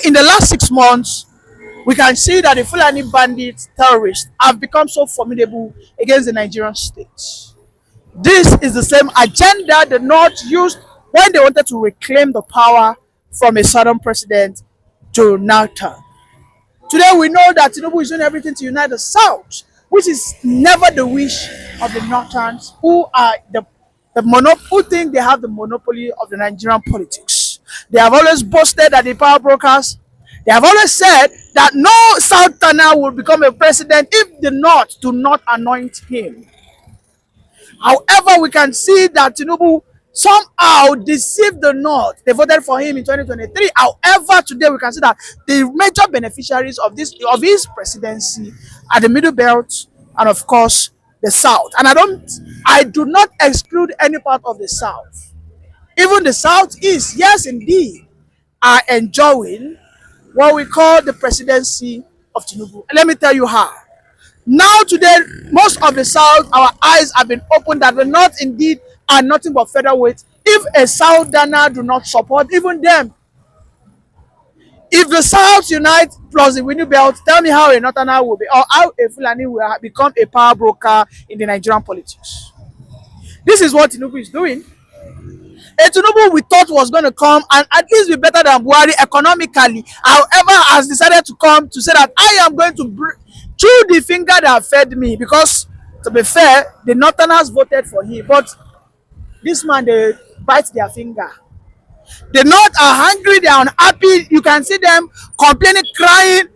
in the last 6 months, we can see that the Fulani bandits, terrorists, have become so formidable against the Nigerian state. This is the same agenda the North used when they wanted to reclaim the power from a southern president, Jonathan. Today we know that Tinubu is doing everything to unite the South, which is never the wish of the Northerns, who are who think they have the monopoly of the Nigerian politics. They have always boasted that the power brokers. They have always said that no Southerner will become a president if the North do not anoint him. However, we can see that Tinubu somehow deceived the North. They voted for him in 2023. However, today we can see that the major beneficiaries of his presidency are the Middlebelt and of course the South. And I do not exclude any part of the South. Even the Southeast, yes indeed, are enjoying what we call the presidency of Tinubu. Let me tell you how. Now today, most of the South, our eyes have been opened that the North indeed are nothing but featherweight. If a Southerner do not support even them, if the South unite plus the Middlebelt, tell me how a Northerner will be, or how a Fulani will become a power broker in the Nigerian politics. This is what Tinubu is doing. A Tinubu we thought was going to come and at least be better than Buhari economically, however, has decided to come to say that I am going to chew the finger that fed me, because to be fair, the Northerners voted for him, but this man, they bite their finger. The North are hungry, they are unhappy. You can see them complaining, crying,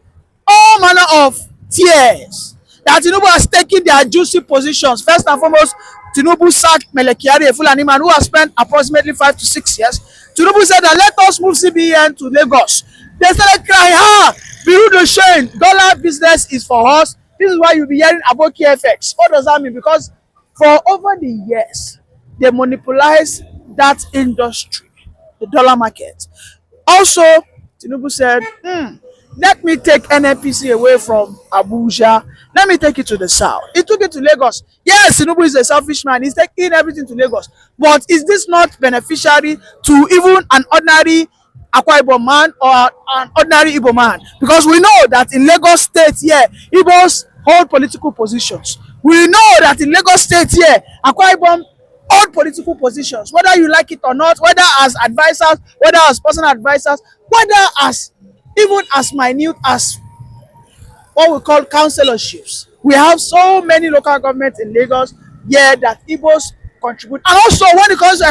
all manner of tears. That Tinubu has taken their juicy positions. First and foremost, Tinubu sacked Melekiari, a Fulani man who has spent approximately 5 to 6 years. Tinubu said that let us move CBN to Lagos. They started crying, Biru the shame, dollar business is for us. This is why you'll be hearing about KFX. What does that mean? Because for over the years, they monopolize that industry, the dollar market. Also, Tinubu said, let me take NNPC away from Abuja. Let me take it to the south. He took it to Lagos. Yes, Tinubu is a selfish man. He's taking everything to Lagos. But is this not beneficiary to even an ordinary Akwa Ibom man or an ordinary Igbo man? Because we know that in Lagos State here, Igbos hold political positions. We know that in Lagos State here, Akwa Ibom hold political positions, whether you like it or not, whether as advisors, whether as personal advisors, whether as even as minute as what we call councilorships. We have so many local governments in Lagos here that Igbos contribute. And also when it comes to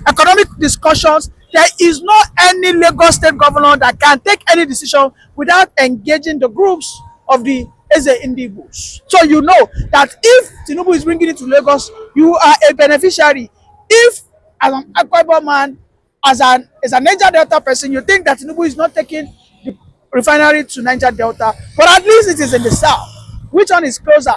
economic discussions, there is no any Lagos state governor that can take any decision without engaging the groups of the Igbos. So you know that if Tinubu is bringing it to Lagos, you are a beneficiary. If as an Akwa Ibom man, as a Niger Delta person, you think that Tinubu is not taking the refinery to Niger Delta, but at least it is in the south. Which one is closer?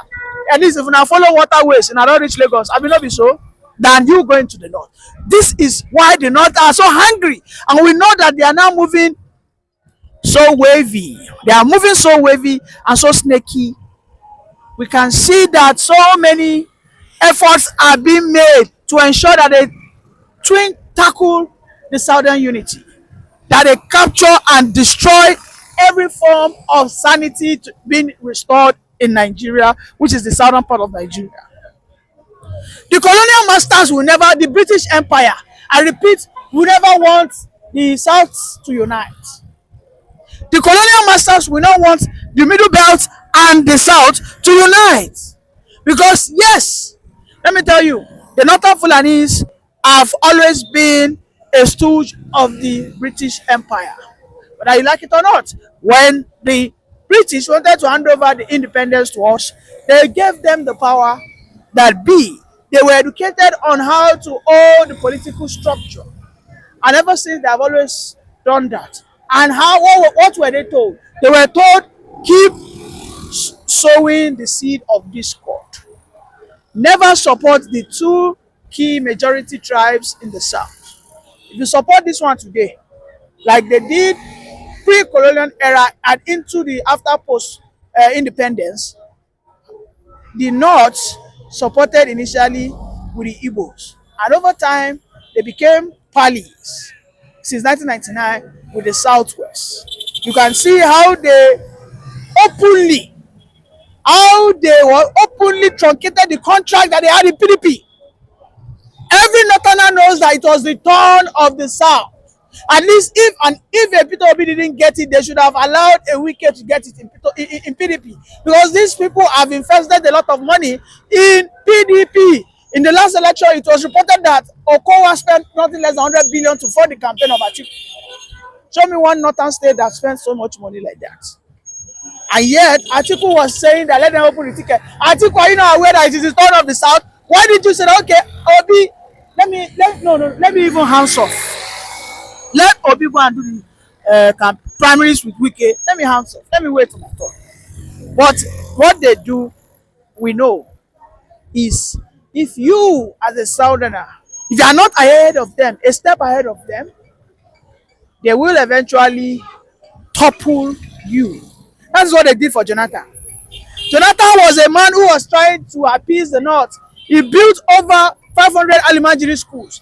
At least if you now follow waterways and I don't reach Lagos, I will not be so than you going to the north. This is why the north are so hungry, and we know that they are now moving so wavy. They are moving so wavy and so snaky. We can see that so many efforts are being made to ensure that they tackle the southern unity, that they capture and destroy every form of sanity being restored in Nigeria, which is the southern part of Nigeria. The colonial masters will never, the British Empire, I repeat, will never want the South to unite. The colonial masters will not want the Middlebelt and the South to unite. Because yes, let me tell you, the Northern Fulanis have always been a stooge of the British Empire. Whether you like it or not, when the British wanted to hand over the independence to us, they gave them the power that be. They were educated on how to hold the political structure. And ever since, they have always done that. And what were they told? They were told, keep sowing the seed of discord. Never support the two key majority tribes in the south. If you support this one today, like they did pre-colonial era and into the after post independence, the North supported initially with the Igbos, and over time they became pallies since 1999 with the Southwest. You can see openly, how they were openly truncated the contract that they had in PDP. Every Northerner knows that it was the turn of the South. At least if a Peter Obi didn't get it, they should have allowed a Wike to get it in PDP, because these people have invested a lot of money in PDP. In the last election, it was reported that Okowa spent nothing less than 100 billion to fund the campaign of Atiku. Show me one northern state that spent so much money like that. And yet, Atiku was saying that let them open the ticket. Atiku, are you not aware that it is the turn of the South? Why did you say that, okay, Obi, let me even hands off. Let Obi go and do the primaries with Wike. Let me hands off. Let me wait for my turn. But what they do, we know, is if you as a Southerner, if you are not ahead of them, a step ahead of them, they will eventually topple you. That's what they did for Jonathan. Jonathan was a man who was trying to appease the North. He built over 500 elementary schools.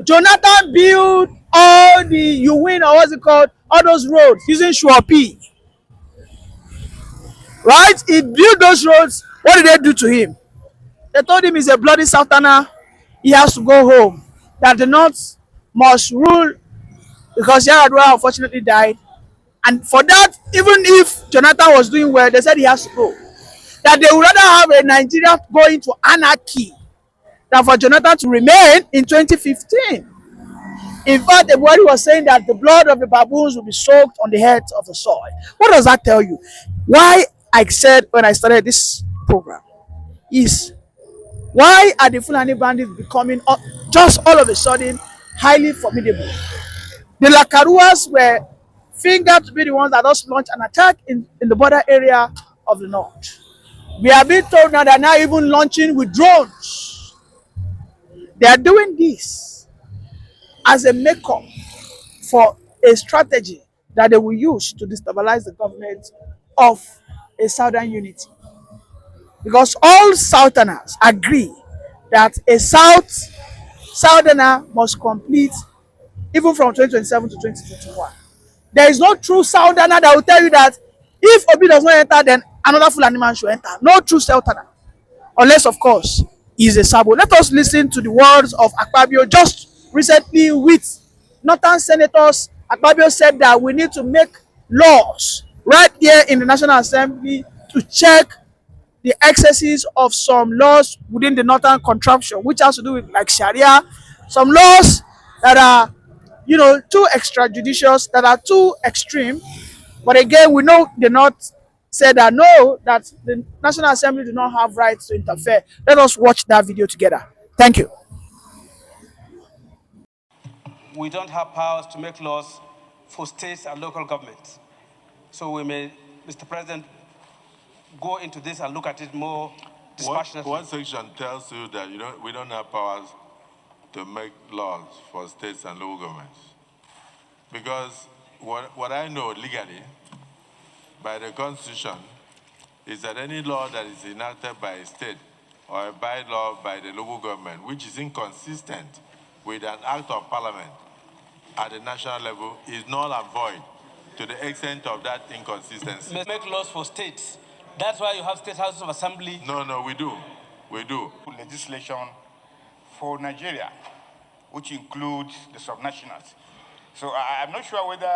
Jonathan built all the you win or what's it called, all those roads using Shuapi. Right? He built those roads. What did they do to him? They told him he's a bloody Southerner. He has to go home. That the North must rule, because Yaradua unfortunately died. And for that, even if Jonathan was doing well, they said he has to go. That they would rather have a Nigeria going to anarchy than for Jonathan to remain in 2015. In fact, everybody was saying that the blood of the baboons will be soaked on the heads of the soil. What does that tell you? Why I said when I started this program is, why are the Fulani bandits becoming just all of a sudden highly formidable? The Lakaruas were fingered to be the ones that just launched an attack in the border area of the North. We are being told now that now even launching with drones. They are doing this as a makeup for a strategy that they will use to destabilize the government of a southern unity. Because all Southerners agree that a Southerner must complete even from 2027 to 2021. There is no true Southerner that will tell you that if Obi does not enter, then another Fulani man should enter. No true Southerner. Unless, of course, he is a Sabo. Let us listen to the words of Akpabio just recently with Northern senators. Akpabio said that we need to make laws right here in the National Assembly to check the excesses of some laws within the Northern contraption, which has to do with like Sharia, some laws that are, too extrajudicious, that are too extreme. But again, we know the North said that no, that the National Assembly do not have rights to interfere. Let us watch that video together. Thank you. We don't have powers to make laws for states and local governments. So we may, Mr. President, go into this and look at it more dispassionately. What section tells you that we don't have powers to make laws for states and local governments? Because what I know legally, by the Constitution, is that any law that is enacted by a state or a bylaw by the local government, which is inconsistent with an act of parliament at the national level, is null and void to the extent of that inconsistency. Make laws for states. That's why you have state houses of assembly. No, we do. We do. Legislation for Nigeria, which includes the subnationals. So I'm not sure whether,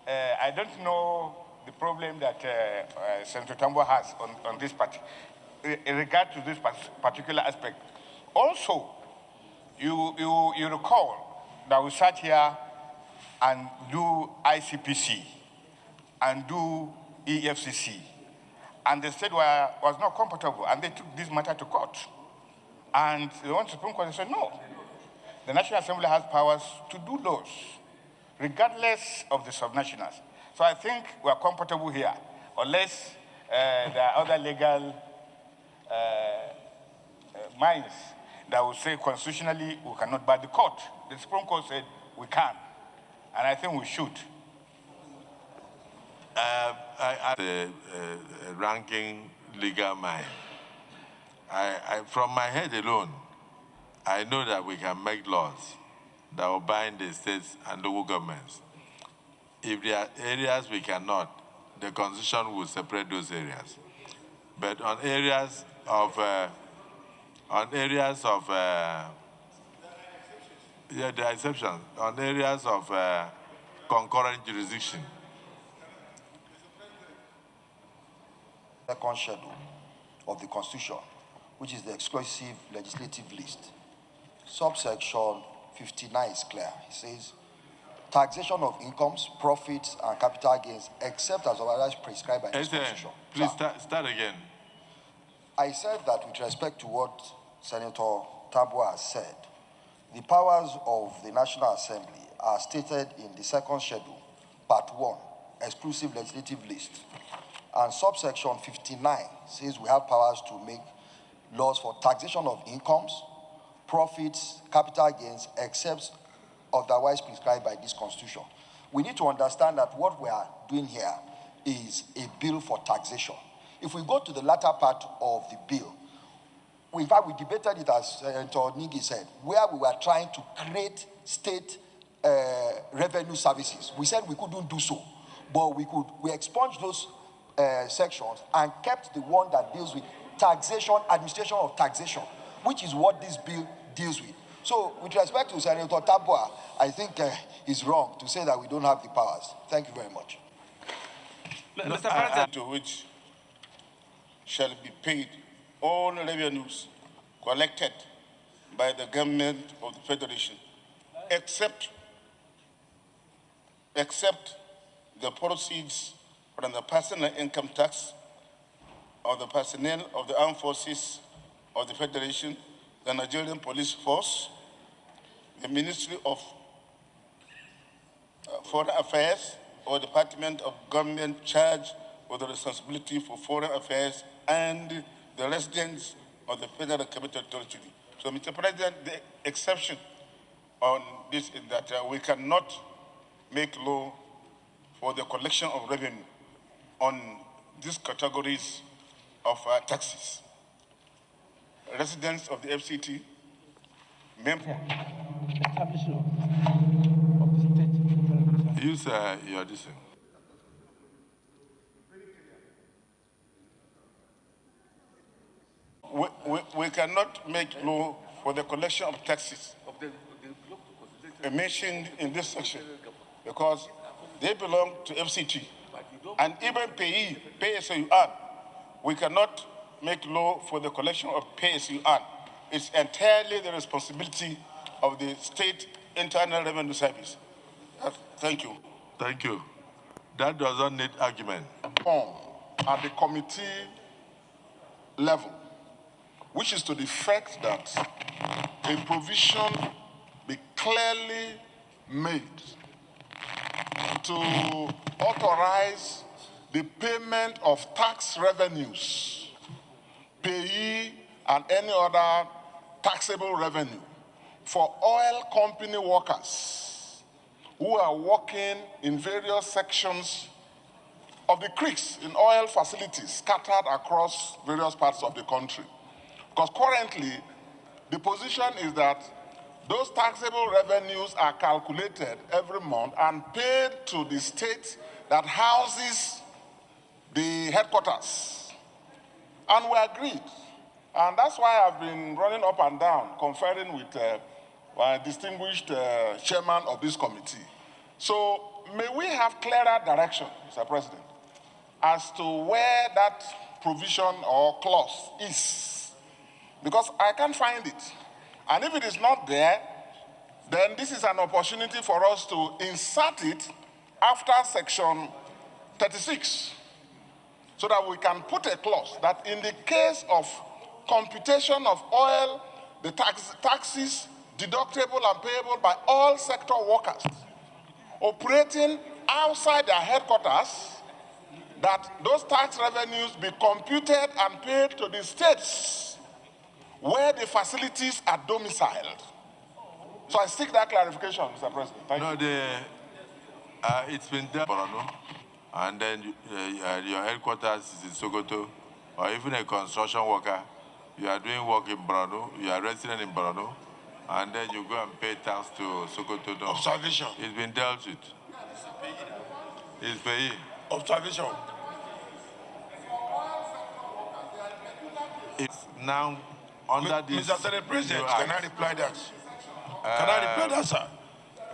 I don't know the problem that Senator Tambo has on this part, in regard to this particular aspect. Also, you recall that we sat here and do ICPC and do EFCC, and the state was not comfortable, and they took this matter to court. And the Supreme Court said, no, the National Assembly has powers to do those, regardless of the subnationals. So I think we're comfortable here, unless there are other legal minds that will say constitutionally we cannot, but the court, the Supreme Court said we can, and I think we should. The ranking legal mind, from my head alone, I know that we can make laws that will bind the states and local governments. If there are areas we cannot, the Constitution will separate those areas. But on areas of yeah, there are exceptions. On areas of concurrent jurisdiction. Second schedule of the Constitution, which is the exclusive legislative list. Subsection 59 is clear. It says, taxation of incomes, profits, and capital gains, except as otherwise prescribed by this Constitution. Please start again. I said that with respect to what Senator Tabo has said, the powers of the National Assembly are stated in the second schedule, part 1, exclusive legislative list. And subsection 59 says we have powers to make laws for taxation of incomes, profits, capital gains, except otherwise prescribed by this Constitution. We need to understand that what we are doing here is a bill for taxation. If we go to the latter part of the bill, in fact, we debated it, as Senator Nigi said, where we were trying to create state revenue services. We said we couldn't do so, but we expunged those sections and kept the one that deals with taxation, administration of taxation, which is what this bill deals with. So, with respect to Senator Tabua, I think it's wrong to say that we don't have the powers. Thank you very much. Mr. President, to which shall be paid all revenues collected by the government of the Federation, except the proceeds from the personal income tax of the personnel of the armed forces of the Federation, the Nigerian Police Force, the Ministry of Foreign Affairs, or Department of Government charged with the responsibility for foreign affairs, and the residents of the Federal Capital Territory. So, Mr. President, the exception on this is that we cannot make law for the collection of revenue on these categories of taxes. Residents of the FCT, members. Use your decision. We cannot make law for the collection of taxes mentioned in this section because they belong to FCT. And even pay as you earn, we cannot make law for the collection of pay as you earn. It's entirely the responsibility of the State Internal Revenue Service. Thank you. Thank you. That doesn't need argument. At the committee level, which is to the effect that a provision be clearly made to authorize the payment of tax revenues, payee, and any other taxable revenue for oil company workers who are working in various sections of the creeks in oil facilities scattered across various parts of the country. Because currently, the position is that those taxable revenues are calculated every month and paid to the state that houses the headquarters. And we agreed. And that's why I've been running up and down, conferring with my distinguished chairman of this committee. So may we have clearer direction, Mr. President, as to where that provision or clause is. Because I can't find it. And if it is not there, then this is an opportunity for us to insert it after section 36, so that we can put a clause that in the case of computation of oil, the taxes deductible and payable by all sector workers operating outside their headquarters, that those tax revenues be computed and paid to the states where the facilities are domiciled. So I seek that clarification, Mr. President. Thank you. It's been done, and then your headquarters is in Sokoto, or even a construction worker, you are doing work in Borno, you are resident in Borno, and then you go and pay tax to Sokoto. No. Observation. It's been dealt with. It's payee. Observation. It's now under this. Mr. Senate President, new can I act. reply that? Can I reply that, sir?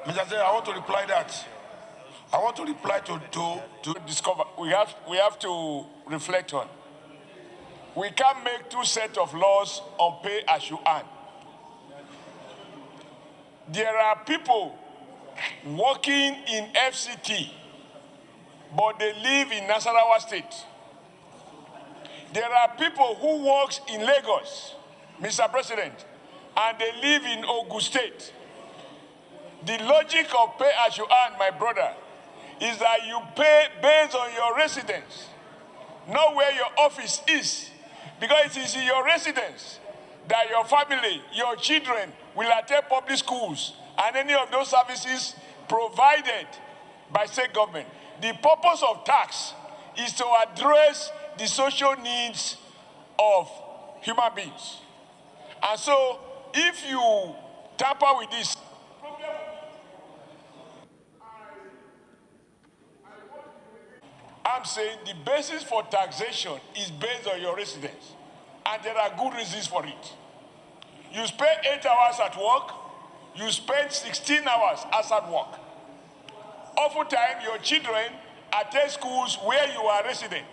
Mr. Senate, I want to reply that. I want to reply to Discover. We have to reflect on. We can't make two sets of laws on pay as you earn. There are people working in FCT, but they live in Nasarawa State. There are people who work in Lagos, Mr. President, and they live in Ogun State. The logic of pay as you earn, my brother, is that you pay based on your residence, not where your office is. Because it is in your residence that your family, your children will attend public schools and any of those services provided by state government. The purpose of tax is to address the social needs of human beings. And so if you tamper with this, I'm saying the basis for taxation is based on your residence. And there are good reasons for it. You spend 8 hours at work, you spend 16 hours outside work. Oftentimes, your children attend schools where you are resident.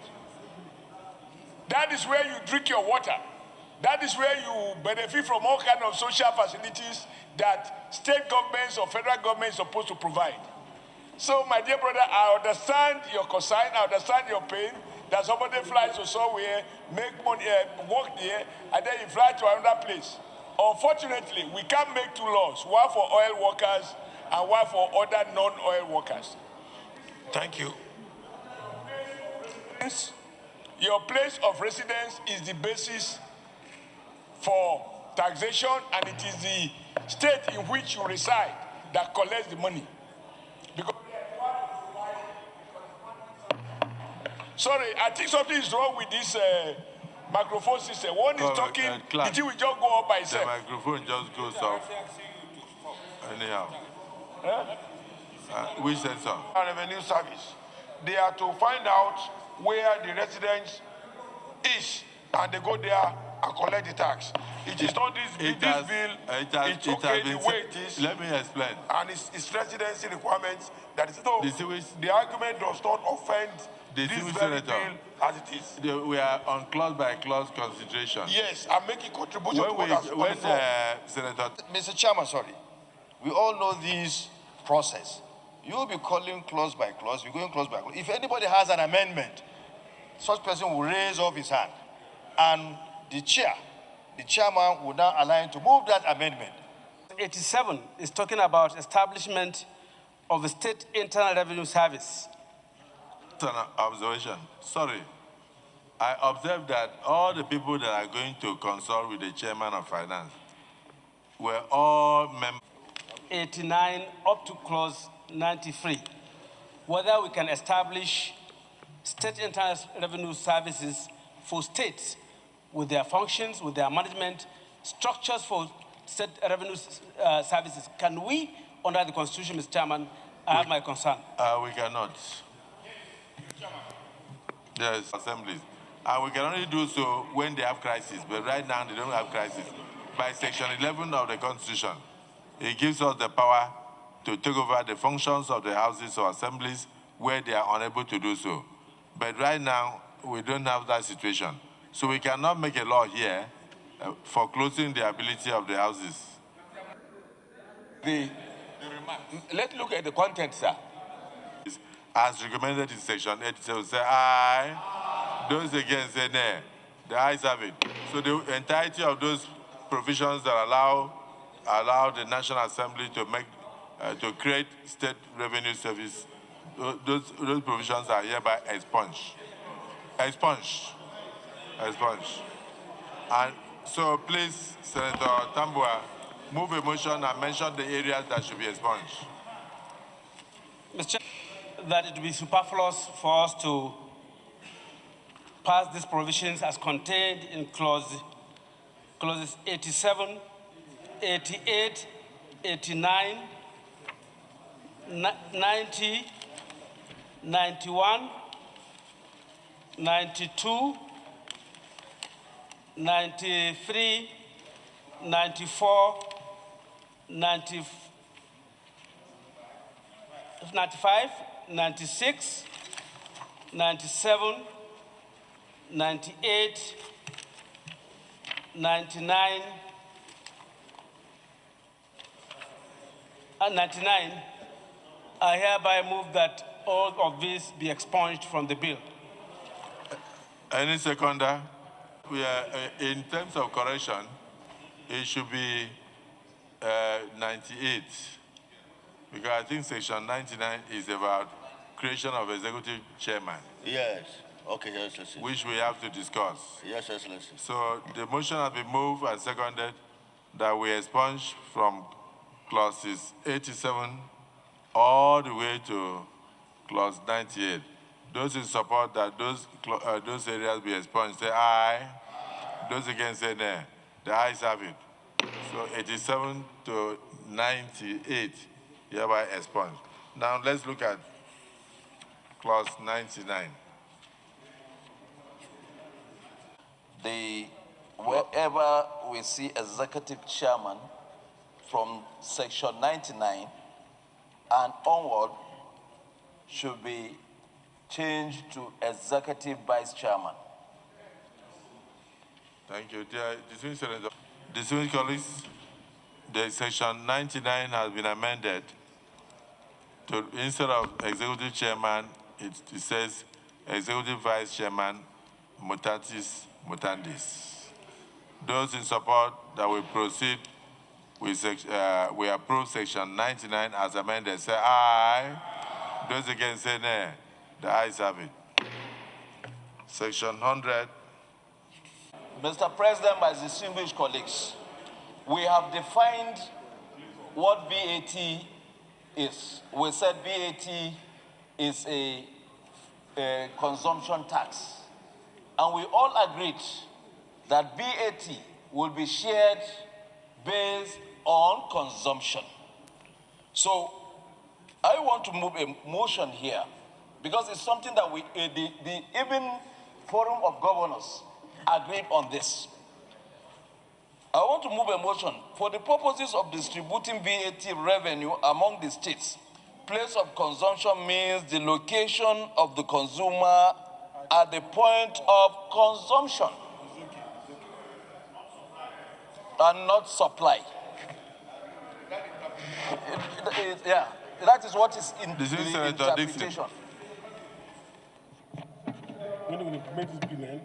That is where you drink your water. That is where you benefit from all kinds of social facilities that state governments or federal governments are supposed to provide. So, my dear brother, I understand your concern, I understand your pain, that somebody flies to somewhere, make money, work there, and then you fly to another place. Unfortunately, we can't make two laws, one for oil workers and one for other non-oil workers. thank you. Your place of residence is the basis for taxation, and it is the state in which you reside that collects the money. Because sorry, I think something is wrong with this microphone system. One is talking, the thing will just go up by itself. The microphone just goes off. Anyhow. Which sensor? Revenue Service. They are to find out where the residence is, and they go there and collect the tax. It is not this bill. It's okay the way it is. Let me explain. And it's residency requirements that is no. The argument does not offend this very bill as it is. We are on clause by clause consideration. Yes, I'm making contribution to what Senator. Mr. Chairman, sorry. We all know this process. You'll be calling clause by clause, we're going clause by clause. If anybody has an amendment, such person will raise up his hand. And the chairman will now allow him to move that amendment. 87 is talking about establishment of the State Internal Revenue Service. An observation. Sorry. I observed that all the people that are going to consult with the chairman of finance were all members. 89 up to clause 93. Whether we can establish state internal revenue services for states with their functions, with their management, structures for state revenue services. Can we, under the Constitution, Mr. Chairman, I have my concern? We cannot. Yes, assemblies. And we can only do so when they have crisis, but right now they don't have crisis. By Section 11 of the Constitution, it gives us the power to take over the functions of the houses or assemblies where they are unable to do so. But right now, we don't have that situation. So we cannot make a law here for closing the ability of the houses. Let's look at the content, sir. As recommended in Section 87, say aye. Those against say nay. The ayes have it. So the entirety of those provisions that allow the National Assembly to make to create state revenue service, those provisions are hereby expunged. Expunged. Expunged. And so please, Senator Tambua, move a motion and mention the areas that should be expunged. Mr. Chairman, that it would be superfluous for us to pass these provisions as contained in clauses 87, 88, 89, 90, 91, 92, 93, 94, 90, 95, 96, 97, 98, 99, and 99, I hereby move that all of these be expunged from the bill. Any seconder? We are, in terms of correction, it should be 98, because I think section 99 is about creation of executive chairman. Yes. Okay, yes, yes. Which we have to discuss. Yes, yes, yes. So the motion has been moved and seconded that we expunge from clauses 87 all the way to clause 98. Those in support that those areas be expunged, say aye. Those against say nay. The ayes have it. So 87 to 98 hereby expunged. Now let's look at clause 99. Wherever we see executive chairman from section 99 and onward should be changed to executive vice chairman. Thank you. Distinguished colleagues, the section 99 has been amended to, instead of executive chairman, it says executive vice chairman mutatis mutandis. Those in support that we proceed with we approve section 99 as amended, say aye. Those against say nay. The ayes have it. Section 100. Mr. President, my distinguished colleagues, we have defined what VAT is. We said VAT is a consumption tax. And we all agreed that VAT will be shared based on consumption. So I want to move a motion here because it's something that the even Forum of Governors agreed on this. I want to move a motion for the purposes of distributing VAT revenue among the states. Place of consumption means the location of the consumer at the point of consumption and not supply. Yeah, that is what is in the interpretation.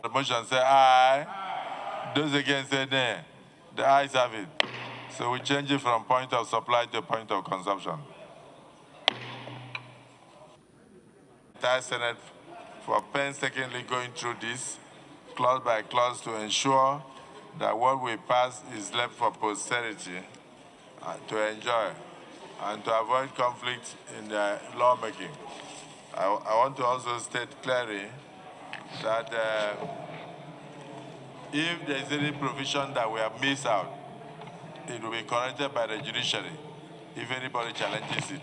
The motion say aye. Those against say nay. The ayes have it. So we change it from point of supply to point of consumption. Entire Senate for painstakingly going through this clause by clause to ensure that what we pass is left for posterity to enjoy and to avoid conflict in the lawmaking. I want to also state clearly that if there is any provision that we have missed out, it will be corrected by the judiciary if anybody challenges it.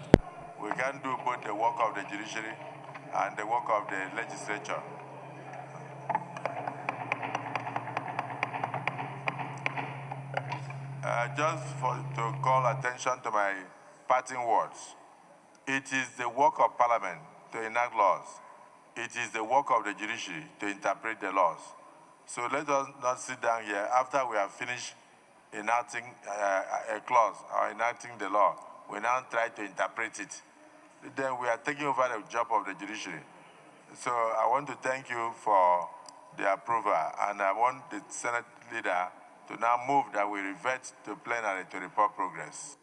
We can do both the work of the judiciary and the work of the legislature. To call attention to my parting words, it is the work of Parliament to enact laws. It is the work of the judiciary to interpret the laws. So let us not sit down here after we have finished enacting a clause or enacting the law. We now try to interpret it. Then we are taking over the job of the judiciary. So I want to thank you for the approval, and I want the Senate leader to now move that we revert to plenary to report progress.